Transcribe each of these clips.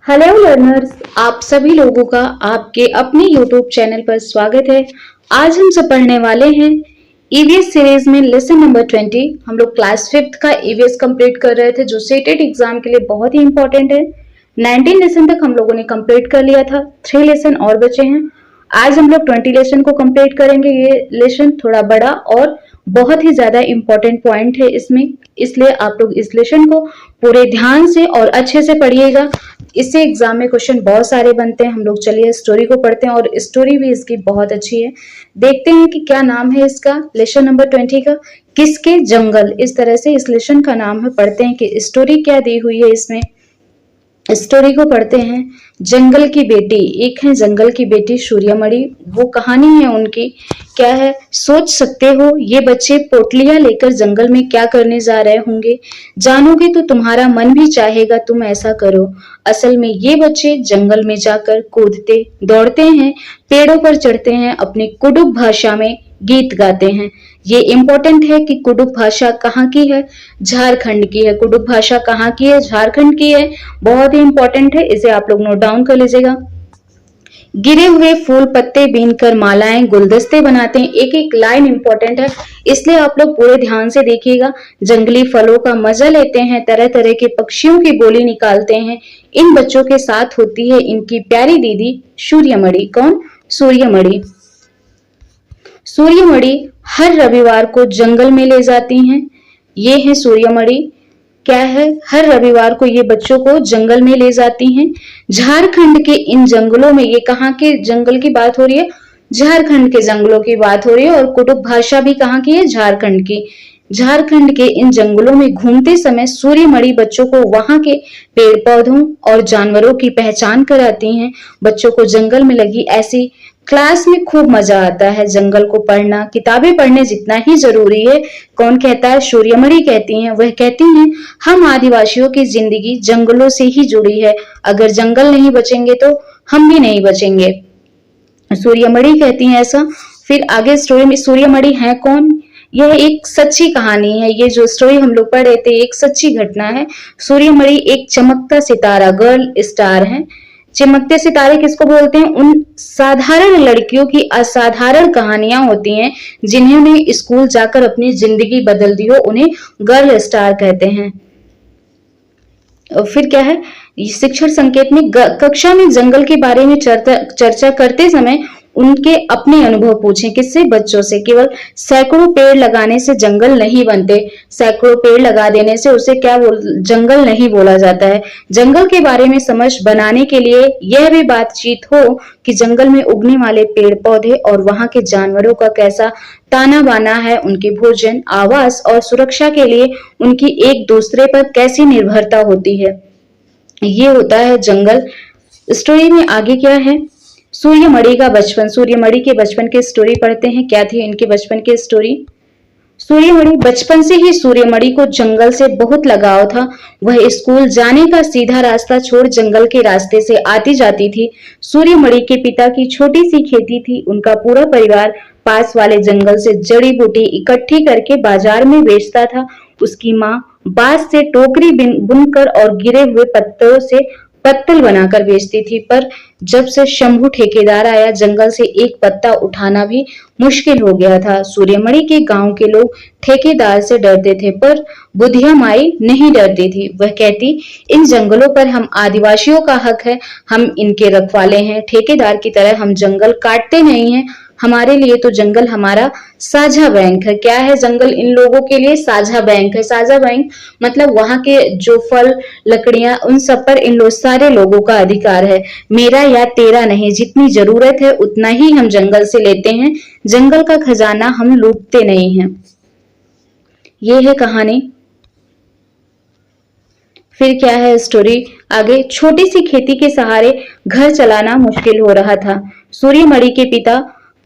Hello learners, आप सभी लोगों का आपके अपने यूट्यूब चैनल पर स्वागत है। आज हम सब पढ़ने वाले हैं ईवीएस सीरीज में लेसन नंबर 20। हम लोग क्लास 5th का ईवीएस कंप्लीट कर रहे थे जो सेटेड एग्जाम के लिए बहुत ही इंपॉर्टेंट है। 19 लेसन तक हम लोगों ने कंप्लीट कर लिया था, 3 लेसन और बचे हैं। आज हम लोग 20 लेसन को कंप्लीट करेंगे। ये लेसन थोड़ा बड़ा और बहुत ही ज्यादा इंपॉर्टेंट पॉइंट है इसमें, इसलिए आप लोग इस लेसन को पूरे ध्यान से और अच्छे से पढ़िएगा। इससे एग्जाम में क्वेश्चन बहुत सारे बनते हैं। हम लोग चलिए स्टोरी को पढ़ते हैं और स्टोरी भी इसकी बहुत अच्छी है। देखते हैं कि क्या नाम है इसका, लेसन नंबर 20 का, किसके जंगल। इस तरह से इस लेसन का नाम है। पढ़ते हैं कि स्टोरी क्या दी हुई है इसमें। स्टोरी को पढ़ते हैं। जंगल की बेटी, एक है जंगल की बेटी सूर्यमणि, वो कहानी है उनकी। क्या है, सोच सकते हो ये बच्चे पोटलियां लेकर जंगल में क्या करने जा रहे होंगे। जानोगे तो तुम्हारा मन भी चाहेगा तुम ऐसा करो। असल में ये बच्चे जंगल में जाकर कूदते दौड़ते हैं, पेड़ों पर चढ़ते हैं, अपनी कुडुख भाषा में गीत गाते हैं। ये इम्पोर्टेंट है कि कुडुख भाषा कहाँ की है, झारखंड की है। कुडुख भाषा कहाँ की है, झारखंड की है। बहुत ही इंपॉर्टेंट है, इसे आप लोग नोट डाउन कर लीजिएगा। गिरे हुए फूल पत्ते बीनकर मालाएं गुलदस्ते बनाते हैं। एक एक लाइन इंपॉर्टेंट है, इसलिए आप लोग पूरे ध्यान से देखिएगा। जंगली फलों का मजा लेते हैं, तरह तरह के पक्षियों की बोली निकालते हैं। इन बच्चों के साथ होती है इनकी प्यारी दीदी सूर्यमणि। कौन? सूर्यमणि। सूर्यमणि हर रविवार को जंगल में ले जाती हैं। ये है सूर्यमणि। क्या है, हर रविवार को ये बच्चों को जंगल में ले जाती हैं। झारखंड के इन जंगलों में, ये कहाँ के जंगल की बात हो रही है? झारखंड के जंगलों की बात हो रही है। और कुडुख भाषा भी कहाँ की है? झारखंड की। झारखंड के इन जंगलों में घूमते समय सूर्यमणि बच्चों को वहां के पेड़ पौधों और जानवरों की पहचान कराती हैं। बच्चों को जंगल में लगी ऐसी क्लास में खूब मजा आता है। जंगल को पढ़ना किताबें पढ़ने जितना ही जरूरी है। कौन कहता है? सूर्यमणि कहती हैं। वह कहती हैं हम आदिवासियों की जिंदगी जंगलों से ही जुड़ी है। अगर जंगल नहीं बचेंगे तो हम भी नहीं बचेंगे। सूर्यमणि कहती हैं ऐसा। फिर आगे स्टोरी में सूर्यमणि है कौन? यह एक सच्ची कहानी है। ये जो स्टोरी हम लोग पढ़ रहे थे एक सच्ची घटना है। सूर्यमणि एक चमकता सितारा, गर्ल स्टार है। चमकते सितारे किसको बोलते हैं? उन साधारण लड़कियों की असाधारण कहानियां होती हैं जिन्होंने स्कूल जाकर अपनी जिंदगी बदल दी हो, उन्हें गर्ल स्टार कहते हैं। और फिर क्या है, शिक्षण संकेत में कक्षा में जंगल के बारे में चर्चा करते समय उनके अपने अनुभव पूछें। किससे? बच्चों से। केवल सैकड़ों पेड़ लगाने से जंगल नहीं बनते। सैकड़ों पेड़ लगा देने से उसे जंगल नहीं बोला जाता है। जंगल के बारे में समझ बनाने के लिए यह भी बातचीत हो कि जंगल में उगने वाले पेड़ पौधे और वहां के जानवरों का कैसा ताना बाना है, उनके भोजन, आवास और सुरक्षा के लिए उनकी एक दूसरे पर कैसी निर्भरता होती है। ये होता है जंगल। स्टोरी में आगे क्या है? सूर्यमणि का बचपन। सूर्यमणि के बचपन की स्टोरी पढ़ते हैं। क्या थी इनके बचपन की स्टोरी? सूर्यमणि, बचपन से ही सूर्यमणि को जंगल से बहुत लगाव था। वह स्कूल जाने का सीधा रास्ता छोड़ जंगल के रास्ते से आती जाती थी। सूर्यमणि के पिता की छोटी सी खेती थी। उनका पूरा परिवार पास वाले जंगल से जड़ी बूटी इकट्ठी करके बाजार में बेचता था। उसकी माँ बांस से टोकरी बुनकर और गिरे हुए पत्तों से पत्तल बनाकर बेचती थी। पर जब से शंभू ठेकेदार आया, जंगल से एक पत्ता उठाना भी मुश्किल हो गया था। सूर्यमणि के गांव के लोग ठेकेदार से डरते थे, पर बुधिया माई नहीं डरती थी। वह कहती, इन जंगलों पर हम आदिवासियों का हक है, हम इनके रखवाले हैं। ठेकेदार की तरह हम जंगल काटते नहीं हैं। हमारे लिए तो जंगल हमारा साझा बैंक है। क्या है जंगल? इन लोगों के लिए साझा बैंक है। साझा बैंक मतलब वहां के जो फल, लकड़ियां, उन सब पर इन सारे लोगों का अधिकार है। मेरा या तेरा नहीं, जितनी जरूरत है उतना ही हम जंगल से लेते हैं। जंगल का खजाना हम लूटते नहीं हैं। ये है कहानी। फिर क्या है स्टोरी आगे? छोटी सी खेती के सहारे घर चलाना मुश्किल हो रहा था। सूर्यमणि के पिता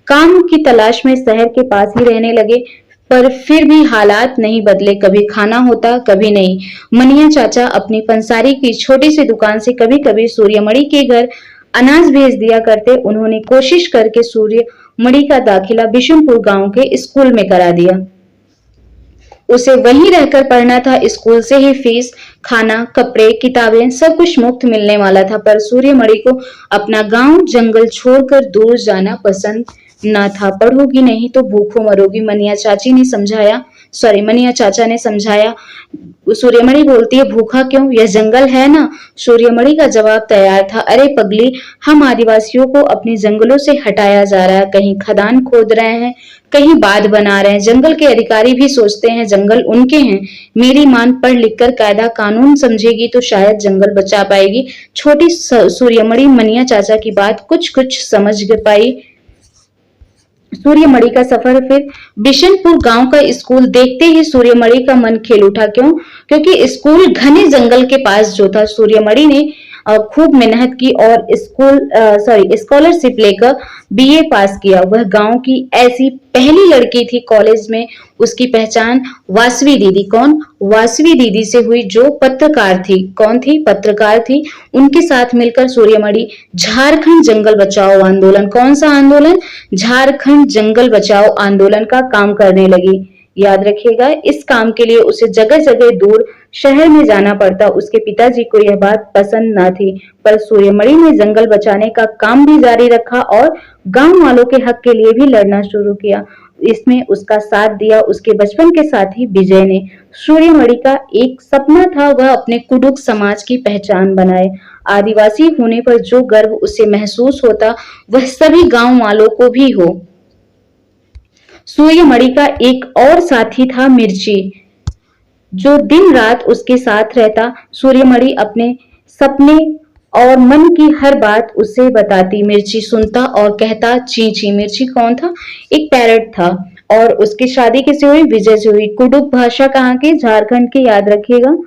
काम की तलाश में शहर के पास ही रहने लगे, पर फिर भी हालात नहीं बदले। कभी खाना होता, कभी नहीं। मनिया चाचा अपनी पंसारी की छोटी सी दुकान से कभी कभी सूर्यमणि के घर अनाज भेज दिया करते। उन्होंने कोशिश करके सूर्यमणि का दाखिला बिशुनपुर गांव के स्कूल में करा दिया। उसे वहीं रहकर पढ़ना था, स्कूल से ही फीस, खाना, कपड़े, किताबें सब कुछ मुफ्त मिलने वाला था। पर सूर्यमणि को अपना गांव जंगल छोड़कर दूर जाना पसंद न था। पढ़ोगी नहीं तो भूखों मरोगी, मनिया चाचा ने समझाया। सूर्यमणि बोलती है, भूखा क्यों, यह जंगल है ना। सूर्यमणि का जवाब तैयार था, अरे पगली, हम आदिवासियों को अपने जंगलों से हटाया जा रहा है, कहीं खदान खोद रहे हैं, कहीं बांध बना रहे हैं। जंगल के अधिकारी भी सोचते हैं जंगल उनके हैं। मेरी मान पढ़ लिख कर कायदा कानून समझेगी तो शायद जंगल बचा पाएगी। छोटी सूर्यमणि मनिया चाचा की बात कुछ कुछ समझ पाई। सूर्यमणि का सफर फिर बिशनपुर गांव का स्कूल देखते ही सूर्यमणि का मन खेल उठा। क्यों? क्योंकि स्कूल घने जंगल के पास जो था। सूर्यमणि ने खूब मेहनत की और स्कॉलरशिप लेकर बीए पास किया। वह गांव की ऐसी पहली लड़की थी। कॉलेज में उसकी पहचान वासवी दीदी, कौन? वासवी दीदी से हुई, जो पत्रकार थी। कौन थी? पत्रकार थी। उनके साथ मिलकर सूर्यमणि झारखंड जंगल बचाओ आंदोलन, कौन सा आंदोलन? झारखंड जंगल बचाओ आंदोलन का काम करने लगी। याद रखिएगा, इस काम के लिए उसे जगह जगह दूर शहर में जाना पड़ता। उसके पिताजी को यह बात पसंद न थी, पर सूर्यमणि ने जंगल बचाने का काम भी जारी रखा और गांव वालों के हक के लिए भी लड़ना शुरू किया। इसमें उसका साथ दिया उसके बचपन के साथी विजय ने। सूर्यमणि का एक सपना था, वह अपने कुडुख समाज की पहचान बनाए। आदिवासी होने पर जो गर्व उसे महसूस होता, वह सभी गांव वालों को भी हो। सूर्यमणि का एक और साथी था मिर्ची, जो दिन रात उसके साथ रहता। सूर्यमणि अपने सपने और मन की हर बात उसे बताती। मिर्ची सुनता और कहता, ची ची। मिर्ची कौन था? एक पैरट था। और उसकी शादी किसे हुई? विजय से हुई। कुडुख भाषा कहाँ की? झारखंड की, याद रखिएगा।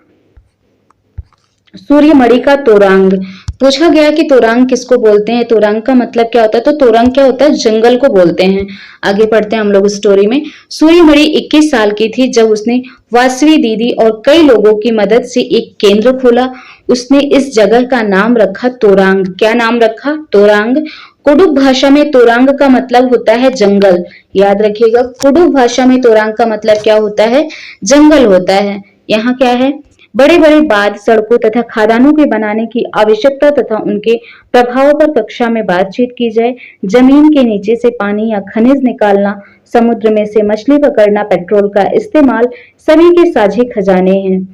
सूर्यमणि का तोरंग पूछा गया कि तोरंग किसको बोलते हैं, तोरंग का मतलब क्या होता है? तो तोरंग क्या होता है? जंगल को बोलते हैं। आगे पढ़ते हैं हम लोग स्टोरी में। सूर्यमणि 21 साल की थी जब उसने वासवी दीदी और कई लोगों की मदद से एक केंद्र खोला। उसने इस जगह का नाम रखा तोरंग। क्या नाम रखा? तोरंग। कुडुख भाषा में तोरंग का मतलब होता है जंगल। याद रखिएगा, कुडुख भाषा में तोरंग का मतलब क्या होता है? जंगल होता है। यहाँ क्या है? बड़े बड़े बांध, सड़कों तथा खदानों के बनाने की आवश्यकता तथा उनके प्रभाव पर कक्षा में बातचीत की जाए। जमीन के नीचे से पानी या खनिज निकालना, समुद्र में से मछली पकड़ना, पेट्रोल का इस्तेमाल सभी के साझे खजाने हैं।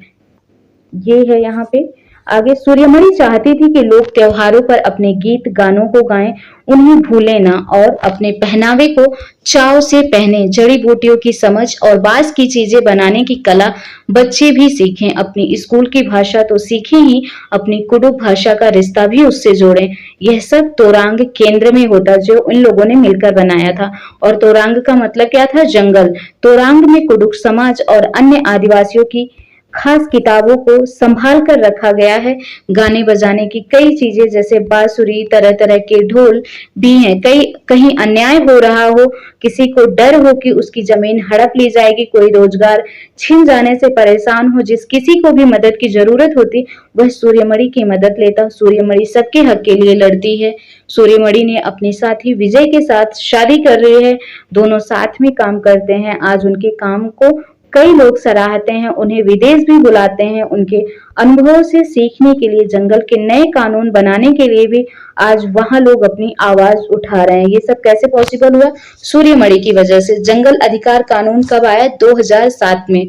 ये है यहाँ पे। आगे, सूर्यमणि चाहती थी कि लोग त्योहारों पर अपने गीत गानों को गाएं, उन्हें भूलें ना, और अपने पहनावे को चाव से पहने। जड़ी बूटियों की समझ और बांस की चीजें बनाने की कला बच्चे भी सीखें। अपनी स्कूल की भाषा तो सीखें ही, अपनी कुडुख भाषा का रिश्ता भी उससे जोड़ें। यह सब तोरंग केंद्र में होता, जो इन लोगों ने मिलकर बनाया था। और तोरंग का मतलब क्या था? जंगल। तोरंग में कुडुख समाज और अन्य आदिवासियों की खास किताबों को संभाल कर रखा गया है। गाने बजाने की कई चीजें जैसे बांसुरी, तरह तरह के ढोल भी हैं। कहीं अन्याय हो रहा हो, किसी को डर हो कि उसकी जमीन हड़प ली जाएगी, कोई रोजगार छिन जाने से परेशान हो, जिस किसी को भी मदद की जरूरत होती, वह सूर्यमणि की मदद लेता। सूर्यमणि सबके हक के लिए लड़ती है। सूर्यमणि ने अपने साथी विजय के साथ शादी कर रही है। दोनों साथ में काम करते हैं। आज उनके काम को कई लोग सराहते हैं, उन्हें विदेश भी बुलाते हैं। उनके अनुभव से सीखने के लिए, जंगल के नए कानून बनाने के लिए भी आज वहां लोग अपनी आवाज उठा रहे हैं। ये सब कैसे पॉसिबल हुआ? सूर्यमणि की वजह से। जंगल अधिकार कानून कब आया? 2007 में।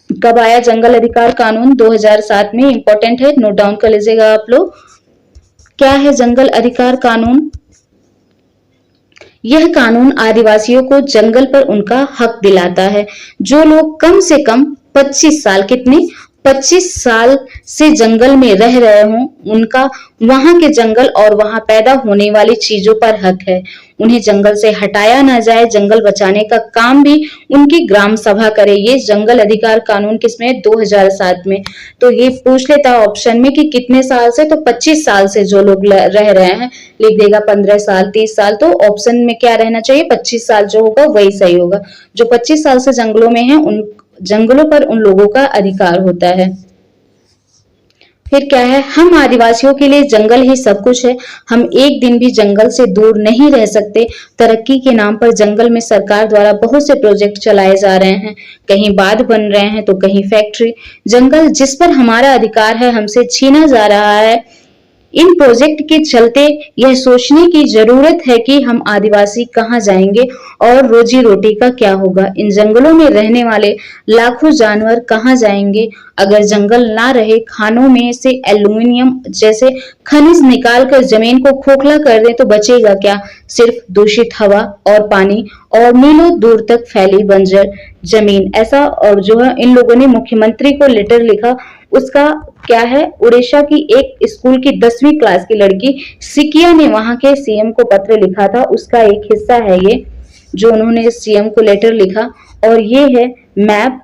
कब आया जंगल अधिकार कानून? 2007 में। इंपॉर्टेंट है, नोट डाउन कर लीजिएगा आप लोग। क्या है जंगल अधिकार कानून? यह कानून आदिवासियों को जंगल पर उनका हक दिलाता है। जो लोग कम से कम 25 साल, कितने? 25 साल से जंगल में रह रहे हों, उनका वहां के जंगल और वहां पैदा होने वाली चीजों पर हक है। उन्हें जंगल से हटाया ना जाए। जंगल बचाने का काम भी उनकी ग्राम सभा करे। ये जंगल अधिकार कानून किसमें? 2007 में। तो ये पूछ लेता ऑप्शन में कि कितने साल से, तो 25 साल से जो लोग रह रहे हैं, लिख देगा 15 साल, 30 साल। तो ऑप्शन में क्या रहना चाहिए? 25 साल जो होगा वही सही होगा। जो 25 साल से जंगलों में है, उन जंगलों पर उन लोगों का अधिकार होता है। फिर क्या है, हम आदिवासियों के लिए जंगल ही सब कुछ है। हम एक दिन भी जंगल से दूर नहीं रह सकते। तरक्की के नाम पर जंगल में सरकार द्वारा बहुत से प्रोजेक्ट चलाए जा रहे हैं। कहीं बांध बन रहे हैं तो कहीं फैक्ट्री। जंगल जिस पर हमारा अधिकार है हमसे छीना जा रहा है। इन प्रोजेक्ट के चलते यह सोचने की जरूरत है कि हम आदिवासी कहाँ जाएंगे और रोजी रोटी का क्या होगा। इन जंगलों में रहने वाले लाखों जानवर कहाँ जाएंगे। अगर जंगल ना रहे, खानों में से एल्यूमिनियम जैसे खनिज निकाल कर जमीन को खोखला कर दें तो बचेगा क्या? सिर्फ दूषित हवा और पानी और मीलों दूर तक फैली बंजर जमीन। ऐसा और जो है इन लोगों ने मुख्यमंत्री को लेटर लिखा। उसका क्या है, उड़ीसा की एक स्कूल की 10वीं क्लास की लड़की सिकिया ने वहां के सीएम को पत्र लिखा था। उसका एक हिस्सा है ये, जो उन्होंने सीएम को लेटर लिखा। और ये है मैप।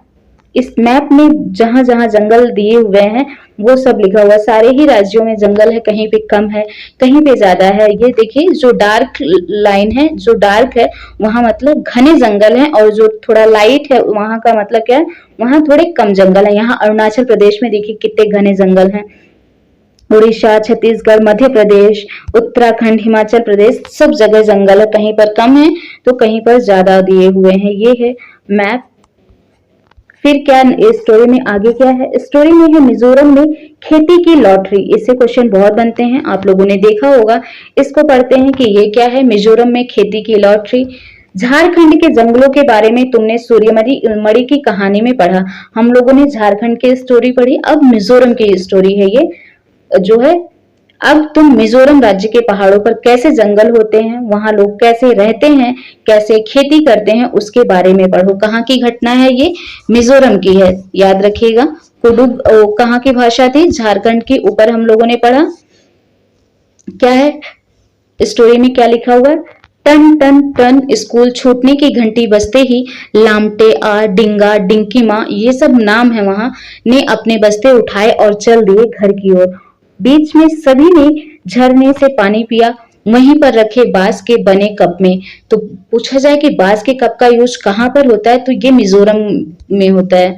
इस मैप में जहां जहां जंगल दिए हुए हैं वो सब लिखा हुआ। सारे ही राज्यों में जंगल है, कहीं पे कम है, कहीं पे ज्यादा है। ये देखिए, जो डार्क लाइन है, जो डार्क है वहां मतलब घने जंगल है, और जो थोड़ा लाइट है वहां का मतलब क्या है, वहां थोड़े कम जंगल है। यहाँ अरुणाचल प्रदेश में देखिए कितने घने जंगल हैं। उड़ीसा, छत्तीसगढ़, मध्य प्रदेश, उत्तराखंड, हिमाचल प्रदेश, सब जगह जंगल है। कहीं पर कम है तो कहीं पर ज्यादा दिए हुए हैं। ये है मैप। फिर क्या स्टोरी में आगे क्या है, स्टोरी में है मिजोरम में खेती की लॉटरी। इससे क्वेश्चन बहुत बनते हैं, आप लोगों ने देखा होगा। इसको पढ़ते हैं कि ये क्या है, मिजोरम में खेती की लॉटरी। झारखंड के जंगलों के बारे में तुमने सूर्यमणि मणि की कहानी में पढ़ा। हम लोगों ने झारखंड की स्टोरी पढ़ी, अब मिजोरम की स्टोरी है ये जो है। अब तुम मिजोरम राज्य के पहाड़ों पर कैसे जंगल होते हैं, वहां लोग कैसे रहते हैं, कैसे खेती करते हैं, उसके बारे में पढ़ो। कहाँ की घटना है ये, मिजोरम की है, याद रखिएगा। कुडुग कहाँ की भाषा थी, झारखंड की। ऊपर हम लोगों ने पढ़ा क्या है, स्टोरी में क्या लिखा हुआ। टन टन टन स्कूल छूटने की घंटी बजते ही लामटे आ डिंगा डिंकी माँ, ये सब नाम है वहां, ने अपने बस्ते उठाए और चल दिए घर की ओर। बीच में सभी ने झरने से पानी पिया, वहीं पर रखे बांस के बने कप में। तो पूछा जाए कि बांस के कप का यूज कहाँ पर होता है, तो ये मिजोरम में होता है।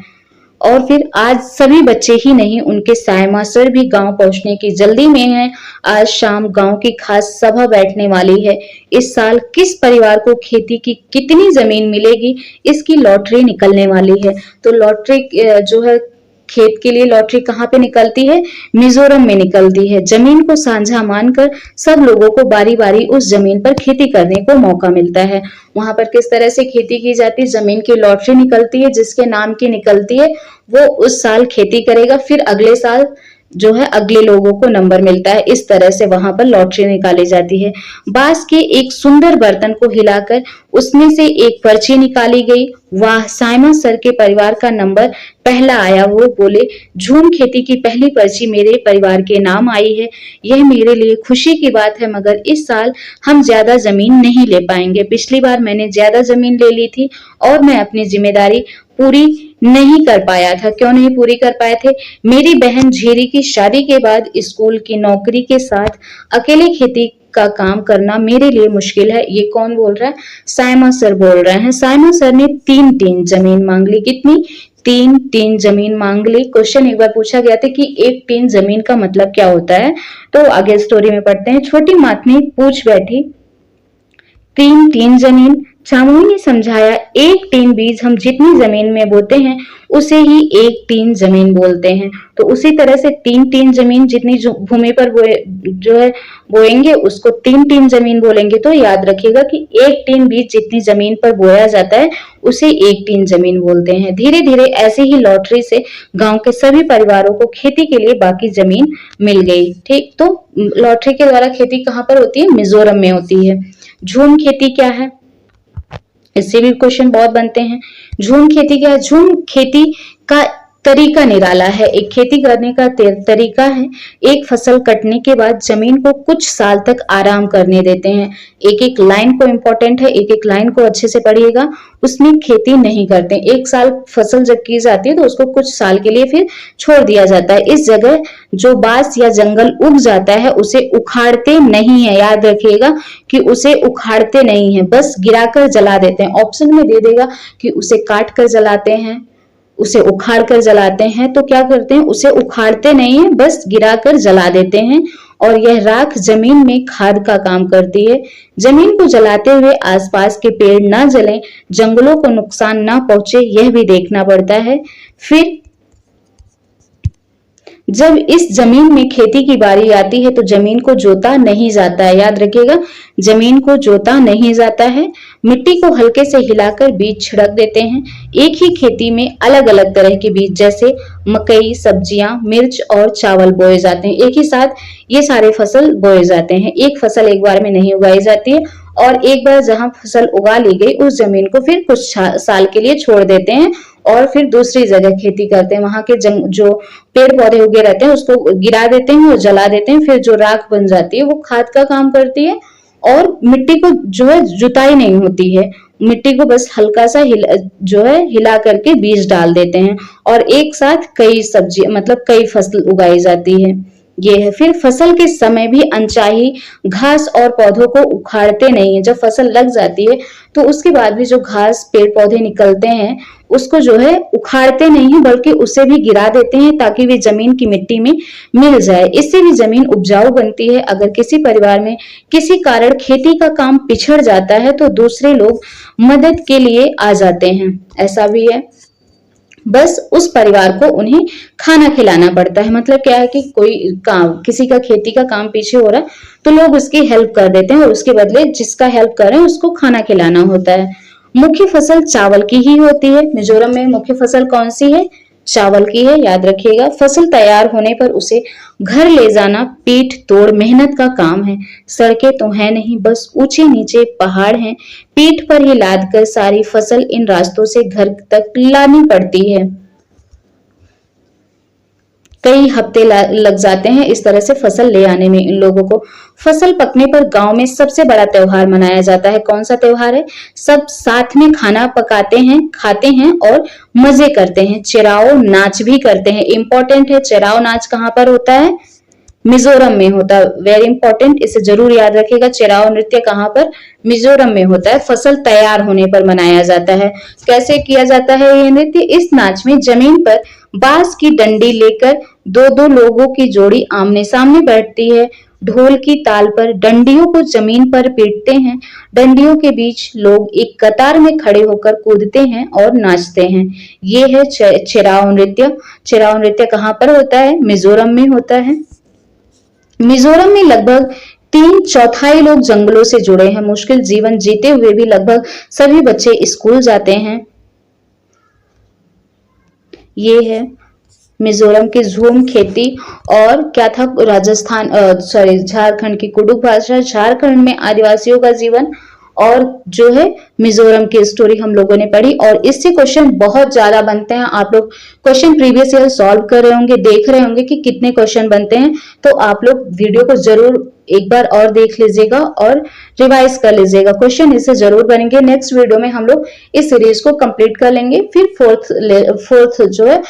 और फिर आज सभी बच्चे ही नहीं, उनके साय मास्टर भी गांव पहुंचने की जल्दी में हैं। आज शाम गांव की खास सभा बैठने वाली है। इस साल किस परिवार को खेती की कितनी जमीन मिलेगी, इसकी लॉटरी निकलने वाली है। तो लॉटरी जो है, खेत के लिए लॉटरी कहाँ पे निकलती है, मिजोरम में निकलती है। जमीन को साझा मानकर सब लोगों को बारी बारी उस जमीन पर खेती करने को मौका मिलता है। वहां पर किस तरह से खेती की जाती है, जमीन की लॉटरी निकलती है, जिसके नाम की निकलती है वो उस साल खेती करेगा, फिर अगले साल जो है अगले लोगों को नंबर मिलता है। इस तरह से वहां पर लॉटरी निकाली जाती है। बांस के एक सुंदर बर्तन को हिलाकर उसमें से एक पर्ची निकाली गई। वाह, साइमन सर के परिवार का नंबर पहला आया। वो बोले, झूम खेती की पहली पर्ची मेरे परिवार के नाम आई है। यह मेरे लिए खुशी की बात है, मगर इस साल हम ज्यादा जमीन नहीं ले पाएंगे। पिछली बार मैंने ज्यादा जमीन ले ली थी और मैं अपनी जिम्मेदारी पूरी नहीं कर पाया था। क्यों नहीं पूरी कर पाए थे? मेरी बहन झेरी की शादी के बाद स्कूल की नौकरी के साथ अकेले खेती का काम करना मेरे लिए मुश्किल है। ये कौन बोल रहा है? साइमन सर बोल रहे हैं। साइमन सर ने 3 जमीन मांग ली। कितनी? 3 जमीन मांग ली। क्वेश्चन एक बार पूछा गया था कि 1 जमीन का मतलब क्या होता है। तो आगे स्टोरी में पढ़ते हैं। छोटी मातनी पूछ बैठी, 3 जमीन। चामुंडी ने समझाया, 1 बीज हम जितनी जमीन में बोते हैं उसे ही 1 जमीन बोलते हैं। तो उसी तरह से 3 जमीन जितनी भूमि पर जो है बोएंगे उसको 3 जमीन बोलेंगे। तो याद रखिएगा कि 1 बीज जितनी जमीन पर बोया जाता है उसे 1 जमीन बोलते हैं। धीरे धीरे ऐसे ही लॉटरी से गांव के सभी परिवारों को खेती के लिए बाकी जमीन मिल गई। ठीक, तो लॉटरी के द्वारा खेती कहाँ पर होती है? मिजोरम में होती है। झूम खेती क्या है, इससे भी क्वेश्चन बहुत बनते हैं। झूम खेती क्या है? झूम खेती का तरीका निराला है। एक खेती करने का तरीका है। एक फसल कटने के बाद जमीन को कुछ साल तक आराम करने देते हैं। एक एक लाइन को इम्पोर्टेंट है, एक एक लाइन को अच्छे से पढ़िएगा। उसमें खेती नहीं करते। एक साल फसल जब की जाती है तो उसको कुछ साल के लिए फिर छोड़ दिया जाता है। इस जगह जो बांस या जंगल उग जाता है उसे उखाड़ते नहीं है। याद रखिएगा कि उसे उखाड़ते नहीं है, बस गिराकर जला देते हैं। ऑप्शन में दे देगा कि उसे काट कर जलाते हैं, उसे उखाड़ कर जलाते हैं, तो क्या करते हैं, उसे उखाड़ते नहीं है, बस गिरा कर जला देते हैं और यह राख जमीन में खाद का काम करती है। जमीन को जलाते हुए आसपास के पेड़ ना जलें, जंगलों को नुकसान ना पहुंचे, यह भी देखना पड़ता है। फिर जब इस जमीन में खेती की बारी आती है तो जमीन को जोता नहीं जाता है, याद रखिएगा, जमीन को जोता नहीं जाता है। मिट्टी को हल्के से हिलाकर बीज छिड़क देते हैं। एक ही खेती में अलग अलग तरह के बीज जैसे मकई, सब्जियां, मिर्च और चावल बोए जाते हैं। एक ही साथ ये सारे फसल बोए जाते हैं। एक फसल एक बार में नहीं उगाई जाती है और एक बार जहां फसल उगा ली गई उस जमीन को फिर कुछ साल के लिए छोड़ देते हैं और फिर दूसरी जगह खेती करते हैं। वहां के जो पेड़ पौधे उगे रहते हैं उसको गिरा देते हैं और जला देते हैं। फिर जो राख बन जाती है वो खाद का काम करती है और मिट्टी को जो है जुताई नहीं होती है, मिट्टी को बस हल्का सा हिला करके बीज डाल देते हैं और एक साथ कई सब्जी मतलब कई फसल उगाई जाती है। ये है। फिर फसल के समय भी अनचाही घास और पौधों को उखाड़ते नहीं है। जब फसल लग जाती है तो उसके बाद भी जो घास पेड़ पौधे निकलते हैं उसको जो है उखाड़ते नहीं है, बल्कि उसे भी गिरा देते हैं ताकि वे जमीन की मिट्टी में मिल जाए। इससे भी जमीन उपजाऊ बनती है। अगर किसी परिवार में किसी कारण खेती का काम पिछड़ जाता है तो दूसरे लोग मदद के लिए आ जाते हैं, ऐसा भी है। बस उस परिवार को उन्हें खाना खिलाना पड़ता है। मतलब क्या है कि कोई काम, किसी का खेती का काम पीछे हो रहा है तो लोग उसकी हेल्प कर देते हैं और उसके बदले जिसका हेल्प कर रहे हैं उसको खाना खिलाना होता है। मुख्य फसल चावल की ही होती है। मिजोरम में मुख्य फसल कौन सी है? चावल की है, याद रखिएगा। फसल तैयार होने पर उसे घर ले जाना पीठ तोड़ मेहनत का काम है। सड़कें तो है नहीं, बस ऊंचे नीचे पहाड़ हैं। पीठ पर ही लाद कर सारी फसल इन रास्तों से घर तक लानी पड़ती है। कई हफ्ते लग जाते हैं इस तरह से फसल ले आने में इन लोगों को। फसल पकने पर गांव में सबसे बड़ा त्योहार मनाया जाता है। कौन सा त्योहार है? सब साथ में खाना पकाते हैं, खाते हैं और मजे करते हैं। चिराओ नाच भी करते हैं। इंपॉर्टेंट है, चिराओ नाच कहाँ पर होता है? मिजोरम में होता है। वेरी इंपॉर्टेंट, इसे जरूर याद रखिएगा। चिराओ नृत्य कहाँ पर? मिजोरम में होता है। फसल तैयार होने पर मनाया जाता है। कैसे किया जाता है ये नृत्य? इस नाच में जमीन पर बांस की डंडी लेकर दो दो लोगों की जोड़ी आमने सामने बैठती है। ढोल की ताल पर डंडियों को जमीन पर पीटते हैं। डंडियों के बीच लोग एक कतार में खड़े होकर कूदते हैं और नाचते हैं। ये है चिराओ नृत्य। चिराओ नृत्य कहाँ पर होता है? मिजोरम में होता है। मिजोरम में लगभग 3/4 लोग जंगलों से जुड़े हैं। मुश्किल जीवन जीते हुए भी लगभग सभी बच्चे स्कूल जाते हैं। ये है मिजोरम की झूम खेती। और क्या था? राजस्थान सॉरी झारखंड की कुडुख भाषा, झारखंड में आदिवासियों का जीवन और जो है मिजोरम की स्टोरी हम लोगों ने पढ़ी। और इससे क्वेश्चन बहुत ज्यादा बनते हैं। आप लोग क्वेश्चन प्रीवियस ईयर सॉल्व कर रहे होंगे, देख रहे होंगे कि कितने क्वेश्चन बनते हैं। तो आप लोग वीडियो को जरूर एक बार और देख लीजिएगा और रिवाइज कर लीजिएगा। क्वेश्चन इससे जरूर बनेंगे। नेक्स्ट वीडियो में हम लोग इस सीरीज को कंप्लीट कर लेंगे। फिर फोर्थ जो है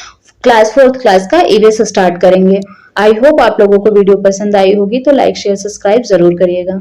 फोर्थ क्लास का ईवीएस स्टार्ट करेंगे। आई होप आप लोगों को वीडियो पसंद आई होगी, तो लाइक शेयर सब्सक्राइब जरूर करिएगा।